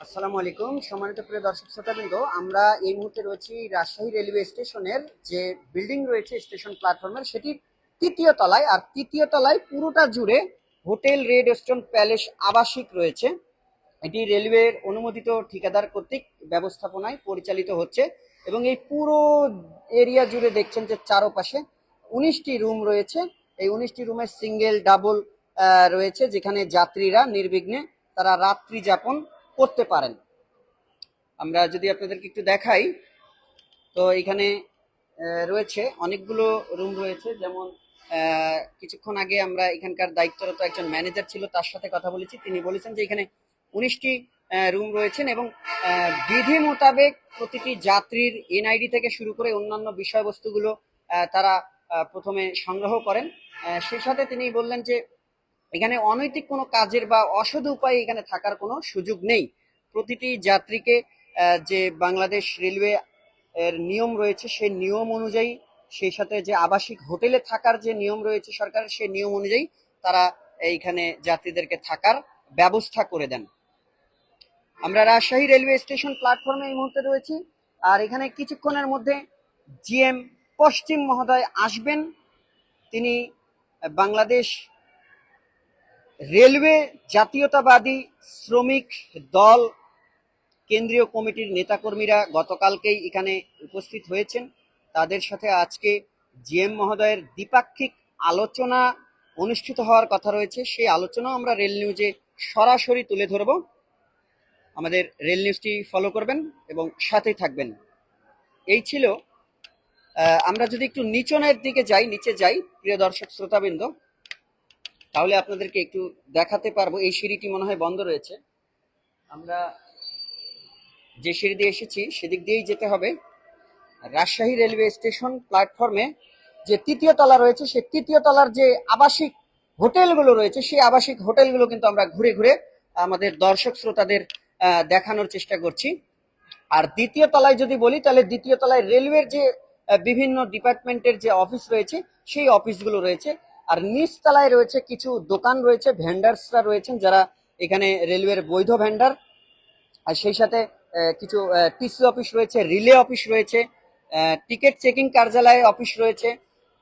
আসসালামু আলাইকুম সম্মানিত প্রিয় দর্শক শ্রোতাবৃন্দ, আমরা এই মুহূর্তে রয়েছি রাজশাহী রেলওয়ে স্টেশনের যে বিল্ডিং রয়েছে স্টেশন প্ল্যাটফর্মের, সেটির তৃতীয় তলায়। আর তৃতীয় তলায় পুরোটা জুড়ে হোটেল রেড স্টোন প্যালেস আবাসিক রয়েছে। এটি রেলওয়ের অনুমোদিত ঠিকাদার কর্তৃক ব্যবস্থাপনায় পরিচালিত হচ্ছে এবং এই পুরো এরিয়া জুড়ে দেখছেন যে চারপাশে 19টি রুম রয়েছে। এই 19টি রুমের সিঙ্গেল ডাবল রয়েছে, যেখানে যাত্রীরা নির্বিঘ্নে তারা রাত্রি যাপন করতে পারেন। আমরা যদি আপনাদেরকে একটু দেখাই, তো এখানে রয়েছে অনেকগুলো রুম রয়েছে। যেমন কিছুক্ষণ আগে আমরা এখানকার দায়িত্বরত একজন ম্যানেজার ছিল, তার সাথে কথা বলেছি। তিনি বলেছেন যে এখানে 19টি রুম রয়েছেন এবং বিধি মোতাবেক প্রতিটি যাত্রীর এনআইডি থেকে শুরু করে অন্যান্য বিষয়বস্তুগুলো তারা প্রথমে সংগ্রহ করেন। সেই সাথে তিনি বললেন যে এখানে অনৈতিক কোনো কাজের বা অসৎ উপায়ে এখানে থাকার কোনো সুযোগ নেই। প্রতিটি যাত্রীকে যে বাংলাদেশ রেলওয়ে এর নিয়ম রয়েছে সেই নিয়ম অনুযায়ী, সেই সাথে যে আবাসিক হোটেলে থাকার যে নিয়ম রয়েছে সরকারের, সেই নিয়ম অনুযায়ী তারা এইখানে যাত্রীদেরকে থাকার ব্যবস্থা করে দেন। আমরা রাজশাহী রেলওয়ে স্টেশন প্ল্যাটফর্মে এই মুহূর্তে রয়েছি। আর এখানে কিছুক্ষণের মধ্যে জিএম পশ্চিম মহোদয় আসবেন। তিনি বাংলাদেশ রেলওয়ে জাতীয়তাবাদী শ্রমিক দল কেন্দ্রীয় কমিটির নেতাকর্মীরা গতকালকেই এখানে উপস্থিত হয়েছেন। তাদের সাথে আজকে জিএম মহোদয়ের দ্বিপাক্ষিক আলোচনা অনুষ্ঠিত হওয়ার কথা রয়েছে। সেই আলোচনাও আমরা রেল নিউজে সরাসরি তুলে ধরব। আমাদের রেল নিউজটি ফলো করবেন এবং সাথেই থাকবেন। এই ছিল, আমরা যদি একটু নিচে যাই প্রিয় দর্শক শ্রোতাবৃন্দ, তাহলে আপনাদেরকে একটু দেখাতে পারবো। এই সিঁড়িটি মনে হয় বন্ধ রয়েছে। আমরা যে সিঁড়ি দিয়ে এসেছি সেদিক দিয়েই যেতে হবে। রাজশাহী রেলওয়ে স্টেশন প্ল্যাটফর্মে যে তৃতীয় তলা রয়েছে, সেই তৃতীয় তলার যে আবাসিক হোটেলগুলো রয়েছে, সেই আবাসিক হোটেলগুলো কিন্তু আমরা ঘুরে ঘুরে আমাদের দর্শক শ্রোতাদের দেখানোর চেষ্টা করছি। আর দ্বিতীয় তলায় যদি বলি, তাহলে দ্বিতীয় তলায় রেলওয়ের যে বিভিন্ন ডিপার্টমেন্টের যে অফিস রয়েছে সেই অফিসগুলো রয়েছে। আর নিচ তলায় রয়েছে কিছু দোকান রয়েছে, ভেন্ডার্সরা রয়েছেন যারা এখানে রেলওয়ের বৈধ ভেন্ডার। আর সেই সাথে কিছু টিসি অফিস রয়েছে, রিলে অফিস রয়েছে, টিকিট চেকিং কার্যালয় অফিস রয়েছে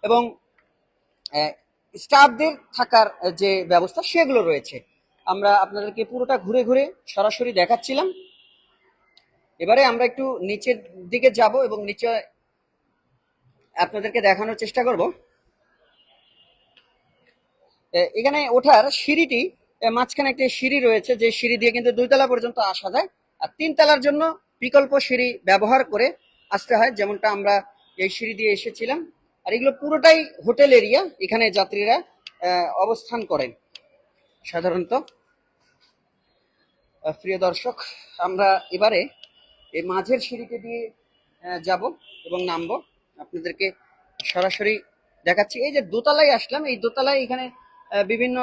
এবং স্টাফদের থাকার যে ব্যবস্থা সেগুলো রয়েছে। আমরা আপনাদেরকে পুরোটা ঘুরে ঘুরে সরাসরি দেখাচ্ছিলাম। এবারে আমরা একটু নিচের দিকে যাব এবং নিচে আপনাদেরকে দেখানোর চেষ্টা করব। এখানে ওঠার সিঁড়িটি মাঝখানে একটি সিঁড়ি রয়েছে, যে সিঁড়ি দিয়ে কিন্তু 2 তলা পর্যন্ত আসা যায়। আর 3 তলার জন্য বিকল্প সিঁড়ি ব্যবহার করে আসতে হয়, যেমনটা আমরা এই সিঁড়ি দিয়ে এসেছিলাম। আর এগুলো পুরোটাই হোটেল এরিয়া, এখানে যাত্রীরা অবস্থান করেন সাধারণত। প্রিয় দর্শক, আমরা এবারে এই মাঝের সিঁড়িতে দিয়ে যাব এবং নামবো। আপনাদেরকে সরাসরি দেখাচ্ছি। এই যে দোতলায় আসলাম, এই দোতলায় এখানে বিভিন্ন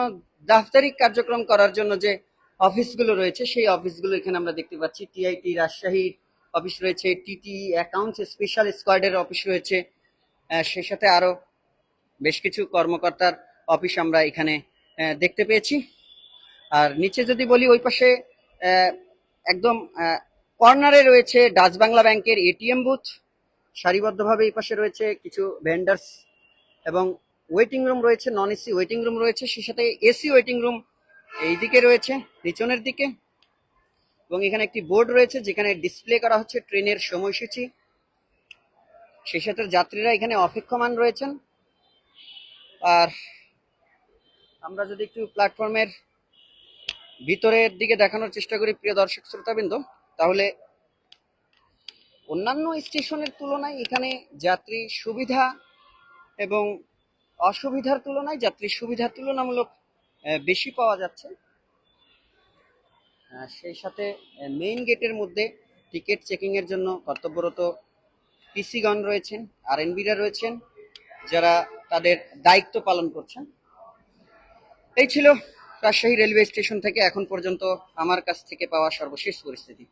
দাপ্তরিক কার্যক্রম করার জন্য যে অফিসগুলো রয়েছে সেই অফিসগুলো এখানে আমরা দেখতে পাচ্ছি। টিআইটি রাজশাহীর অফিস রয়েছে, টিটি অ্যাকাউন্টস স্পেশাল স্কোয়াডের অফিস রয়েছে, সেই সাথে আরো বেশ কিছু কর্মকর্তার অফিস আমরা এখানে দেখতে পেয়েছি। আর নিচে যদি বলি, ওই পাশে একদম কর্নারে রয়েছে ডাচ বাংলা ব্যাংকের এটিএম বুথ। সারিবদ্ধভাবে এই পাশে রয়েছে কিছু ভেন্ডার্স এবং ওয়েটিং রুম রয়েছে, নন এসি ওয়েটিং রুম রয়েছে, সেই সাথে এসি ওয়েটিং রুম এই দিকে রয়েছে পিছনের দিকে। এবং এখানে একটি বোর্ড রয়েছে যেখানে ডিসপ্লে করা হচ্ছে ট্রেনের সময়সূচি। সেই সাথে যাত্রীরা এখানে অপেক্ষমান রয়েছেন। আর আমরা যদি একটু প্ল্যাটফর্মের ভিতরের দিকে দেখানোর চেষ্টা করি প্রিয় দর্শক শ্রোতাবৃন্দ, তাহলে অন্যান্য স্টেশনের তুলনায় এখানে যাত্রী সুবিধা এবং অসুবিধার তুলনায় যাত্রী সুবিধা তুলনামূলক বেশি পাওয়া যাচ্ছে। সেই সাথে মেইন গেটের মধ্যে টিকিট চেকিং এর জন্য কর্তব্যরত পিসিগণ রয়েছেন, আরএনবিরা রয়েছেন, যারা তাদের দায়িত্ব পালন করছেন। এই ছিল রাজশাহী রেলওয়ে স্টেশন থেকে এখন পর্যন্ত আমার কাছ থেকে পাওয়া সর্বশেষ পরিস্থিতি।